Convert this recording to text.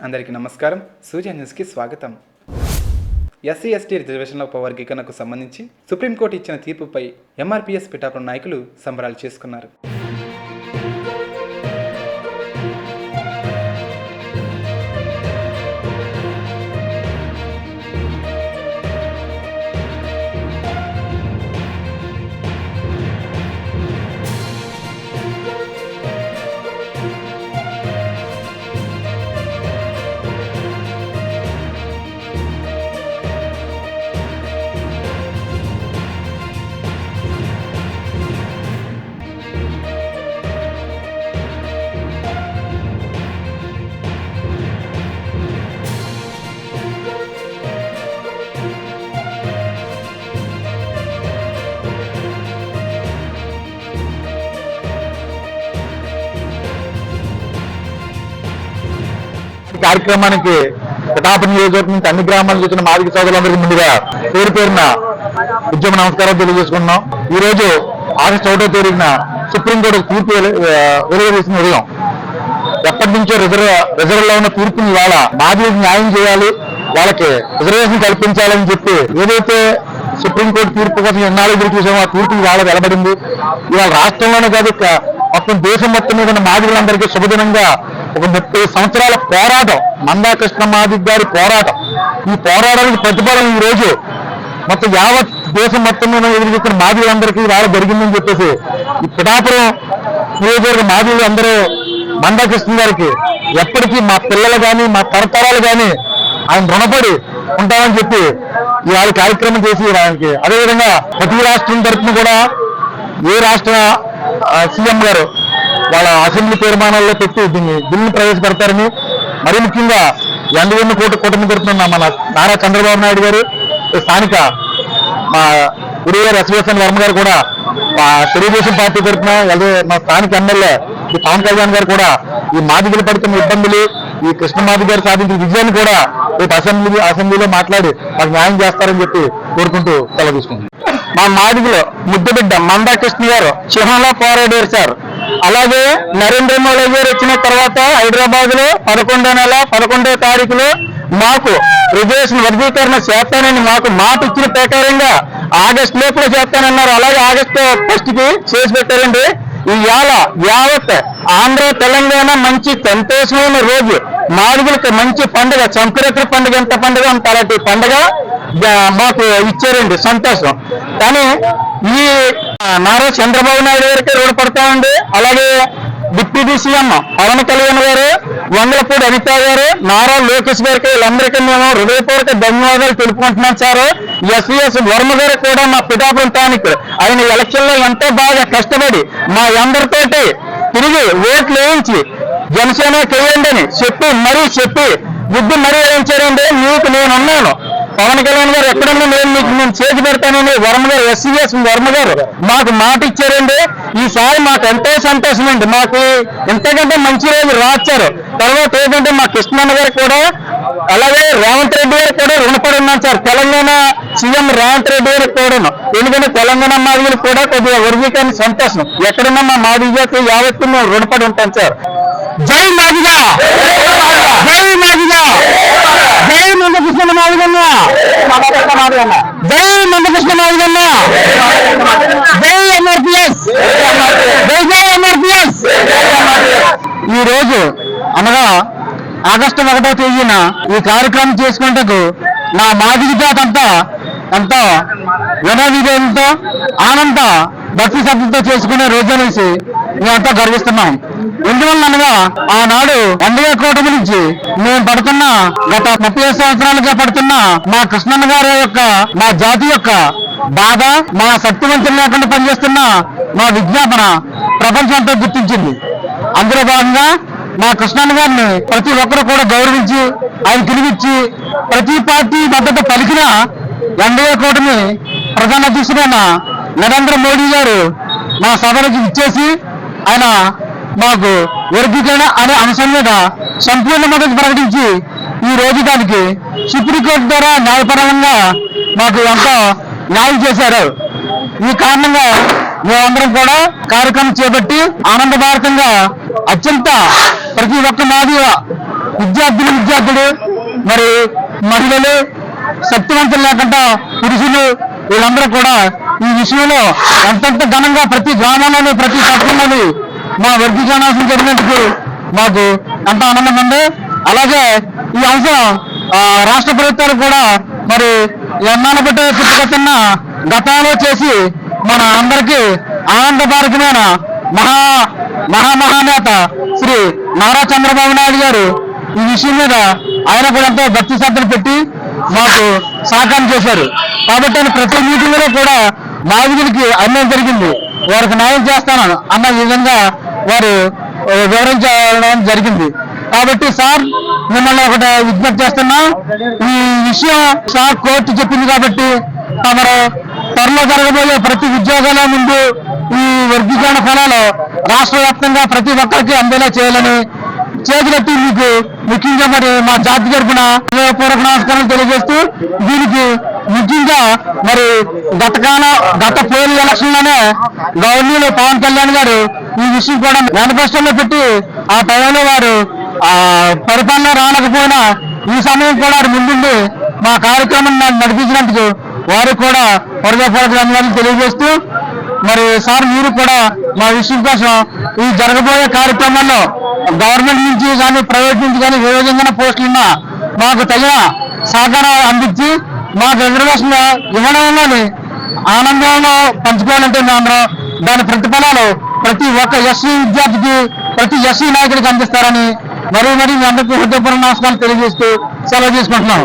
అందరికీ నమస్కారం. సూర్య న్యూస్కి స్వాగతం. ఎస్సీ ఎస్టీ రిజర్వేషన్ల ఉపవర్గీకరణకు సంబంధించి సుప్రీంకోర్టు ఇచ్చిన తీర్పుపై ఎంఆర్పీఎస్ పిఠాపురం నాయకులు సంబరాలు చేసుకున్నారు. కార్యక్రమానికి పిఠాపురం నియోజకవర్గం నుంచి అన్ని గ్రామాలకు వచ్చిన మాదిక సోదరులందరికీ ముందుగా పేరు పేరున ఉద్యమ నమస్కారం తెలియజేసుకున్నాం. ఈ రోజు ఆగస్టు 1వ తేదీన సుప్రీంకోర్టు తీర్పు వెలువరేసిన ఉదయం ఎప్పటి నుంచో రిజర్వ్లో ఉన్న తీర్పుని ఇవాళ మాదిరికి న్యాయం చేయాలి, వాళ్ళకి రిజర్వేషన్ కల్పించాలని చెప్పి ఏదైతే సుప్రీంకోర్టు తీర్పు కోసం ఎన్నాళ్ళు ఎదురు చూసామో ఆ తీర్పు ఇవాళ వెలబడింది. ఇవాళ రాష్ట్రంలోనే కాదు మొత్తం దేశం మొత్తం మీద ఉన్న మాదిగలందరికీ శుభదినంగా ఒక 30 సంవత్సరాల పోరాటం, మందా కృష్ణ మాదిగ గారి పోరాటం, ఈ పోరాటానికి ప్రతిఫలం ఈ రోజు మొత్తం యావత్ దేశం మొత్తం మీద ఎదురు చూస్తున్న మాదిగలందరికీ ఇవాళ జరిగిందని చెప్పేసి ఈ పిఠాపురం నియోజకవర్గ మాదిగలు అందరూ మందా కృష్ణ గారికి ఎప్పటికీ మా పిల్లలు కానీ మా తరతరాలు కానీ ఆయన రుణపడి ఉంటామని చెప్పి ఇవాళ కార్యక్రమం చేసి ఆయనకి అదేవిధంగా ప్రతి రాష్ట్రం తరఫున కూడా ఏ రాష్ట్ర సీఎం గారు వాళ్ళ అసెంబ్లీ తీర్మానాల్లో పెట్టి దీన్ని బిల్లును ప్రవేశపెడతారని, మరీ ముఖ్యంగా ఎండవెన్ను కూటమి తరఫున మన నారా చంద్రబాబు నాయుడు గారు, స్థానిక మా గురువు గారు ఎస్వీఎస్ఎన్ వర్మ గారు కూడా తెలుగుదేశం పార్టీ తరఫున, అలాగే మా స్థానిక ఎమ్మెల్యే ఈ పవన్ కళ్యాణ్ గారు కూడా ఈ మాదిగలు పడుతున్న ఇబ్బందులు, ఈ కృష్ణ మాదిగ గారు సాధించిన విజయాన్ని కూడా రేపు అసెంబ్లీలో మాట్లాడి మాకు న్యాయం చేస్తారని చెప్పి కోరుకుంటూ సెలవు తీసుకుంటున్నాం. మా మాదిగలో ముద్దుబిడ్డ మందా కృష్ణ గారు సింహంలో పోరాడారు సార్. అలాగే నరేంద్ర మోడీ గారు వచ్చిన తర్వాత హైదరాబాద్ లో 11వ నెల 11వ తారీఖులో మాకు రిజర్వేషన్ వర్గీకరణ చేస్తానని మాకు మాట ఇచ్చిన ప్రకారంగా ఆగస్టు లోపల చేస్తానన్నారు. అలాగే ఆగస్టు 1కి చేసి పెట్టారండి. ఇవాళ యావత్ ఆంధ్ర తెలంగాణ మంచి సంతోషమైన రోజు, మాదిగలకు మంచి పండుగ, సంక్రాంతి పండుగ ఎంత పండుగ అంత అలాంటి పండుగ మాకు ఇచ్చారండి, సంతోషం. కానీ ఈ నారా చంద్రబాబు నాయుడు గారికి రుణపడతామండి. అలాగే డిప్యూటీ సీఎం పవన్ కళ్యాణ్ గారు, వంగలపూడి అనిత గారు, నారా లోకేష్ గారికి వీళ్ళందరికీ మేము హృదయపూర్వక ధన్యవాదాలు తెలుపుకుంటున్నాం సార్. ఎస్వీఎస్ వర్మ గారు కూడా మా పిఠాపురం స్థానికులు, ఆయన ఎలక్షన్ లో ఎంతో బాగా కష్టపడి మా అందరితోటి తిరిగి ఓట్లు వేయించి జనసేన చేయండి అని చెప్పి బుద్ధి మరీ వేయించారండి. మీకు నేనున్నాను, పవన్ కళ్యాణ్ గారు ఎక్కడున్నా నేను చేసి పెడతానని వర్మ గారు, ఎస్వీఎస్ వర్మ గారు మాకు మాట ఇచ్చారండి. ఈసారి మాకు ఎంతో సంతోషం అండి. మాకు ఎంతకంటే మంచి రోజు రాచారు. తర్వాత ఏంటంటే మా కృష్ణన్న గారు కూడా, అలాగే రేవంత్ రెడ్డి గారు కూడా రుణపడి ఉన్నాం సార్. తెలంగాణ సీఎం రేవంత్ రెడ్డి గారికి కూడాను, ఎందుకంటే తెలంగాణ మాదిగలు కూడా కొద్దిగా వర్గీకరణ సంతోషం. ఎక్కడున్నా మా మాదిగ జాతి యావత్తు మేము రుణపడి ఉంటాం సార్. జై మాదిగ, జై మాదిగ, జై మందకృష్ణ మాదిగన్న, జై మందకృష్ణ మాదిగన్న, జై ఎంఆర్పీఎస్, జై ఎంఆర్పీఎస్. ఈ రోజు అనగా ఆగస్టు 1వ తేదీన ఈ కార్యక్రమం చేసుకునేందుకు నా మాదిగ జాతి అంతా ఎంతో వినోవిధంతో ఆనంద భక్తి శ్రద్ధతో చేసుకునే రోజు అనేసి మేమంతా గర్విస్తున్నాం. ఎందువల్ల అనగా ఆనాడు ఎన్డీఏ కూటమి నుంచి మేము పడుతున్న గత 30 సంవత్సరాలుగా పడుతున్న మా కృష్ణన్న గారి యొక్క, మా జాతి యొక్క బాధ, మా శక్తివంతం లేకుండా పనిచేస్తున్న మా విజ్ఞాపన ప్రపంచంతో గుర్తించింది. అందులో భాగంగా మా కృష్ణన్న గారిని ప్రతి ఒక్కరు కూడా గౌరవించి ఆయన తిరిగిచ్చి ప్రతి పార్టీ మద్దతు పలికిన ఎన్డీఏ కూటమి ప్రధాన అధ్యక్షుడైన నరేంద్ర మోడీ గారు మా సభలకు ఇచ్చేసి ఆయన మాకు వర్గీకరణ అనే అంశం మీద సంపూర్ణ మద్దతు ప్రకటించి ఈ రోజు దానికి సుప్రీంకోర్టు ద్వారా న్యాయపరంగా మాకు ఎంతో న్యాయం చేశారు. ఈ కారణంగా మేమందరం కూడా కార్యక్రమం చేపట్టి ఆనందభారతంగా అత్యంత ప్రతి ఒక్క మాదిగ విద్యార్థులు మరి మహిళలు శక్తివంతులు లేకుండా పురుషులు వీళ్ళందరూ కూడా ఈ విషయంలో ఎంతెంత ఘనంగా ప్రతి గ్రామంలోని ప్రతి పట్టణంలోని మా వర్గీకరణాసం జరిగినందుకు మాకు ఎంత ఆనందం ఉంది. అలాగే ఈ అంశం రాష్ట్ర ప్రభుత్వాలు కూడా మరి ఎన్నాళ్ళు పెట్టే పుట్టుకొస్తున్న గతంలో చేసి మన అందరికీ ఆనందదాయకమైన మహానేత శ్రీ నారా చంద్రబాబు నాయుడు గారు ఈ విషయం మీద ఆయన కూడా ఎంతో భక్తి శ్రద్ధలు పెట్టి మాకు సహకారం చేశారు. కాబట్టి ఆయన ప్రతి మీటింగ్ లో కూడా మాదిరికి అన్యాయం జరిగింది, వారికి న్యాయం చేస్తాను అన్న విధంగా వారు వివరించడం జరిగింది. కాబట్టి సార్ మిమ్మల్ని ఒకటి విజ్ఞప్తి చేస్తున్నా, ఈ విషయం సార్ కోర్టు చెప్పింది కాబట్టి తమరు త్వరలో జరగబోయే ప్రతి ఉద్యోగాల ముందు ఈ వర్గీకరణ ఫలాలు రాష్ట్ర వ్యాప్తంగా ప్రతి ఒక్కరికి అందేలా చేయాలని చేతులెత్తి మీకు ముఖ్యంగా మరి మా జాతి తరఫున హృదయపూర్వక నమస్కారాలు తెలియజేస్తూ, దీనికి ముఖ్యంగా మరి గత పోయిన ఎలక్షన్ లోనే గవర్నర్ పవన్ కళ్యాణ్ గారు ఈ విషయం కూడా మేనిఫెస్టోలో పెట్టి ఆ టైంలో వారు పరిపాలన రానకపోయినా ఈ సమయం కూడా ముందుండి మా కార్యక్రమం నడిపించినందుకు వారికి కూడా హృదయపూర్వక ధన్యవాదాలు తెలియజేస్తూ, మరి సార్ మీరు కూడా మా విషయం కోసం ఈ జరగబోయే కార్యక్రమాల్లో గవర్నమెంట్ నుంచి కానీ ప్రైవేట్ నుంచి కానీ ఏ విధంగా పోస్టులున్నా మాకు తగిన సహకారం అందించి మాకు రిజర్వేషన్ ఇవ్వడంలోని ఆనందంలో పంచుకోవాలంటే మేమందరం దాని ప్రతిఫలాలు ప్రతి ఒక్క ఎస్సీ విద్యార్థికి ప్రతి ఎస్సీ నాయకుడికి అందిస్తారని మరీ మీ అందరికీ హృదయపూర్వక నమస్కారాలు తెలియజేస్తూ సెలవు తీసుకుంటున్నాం.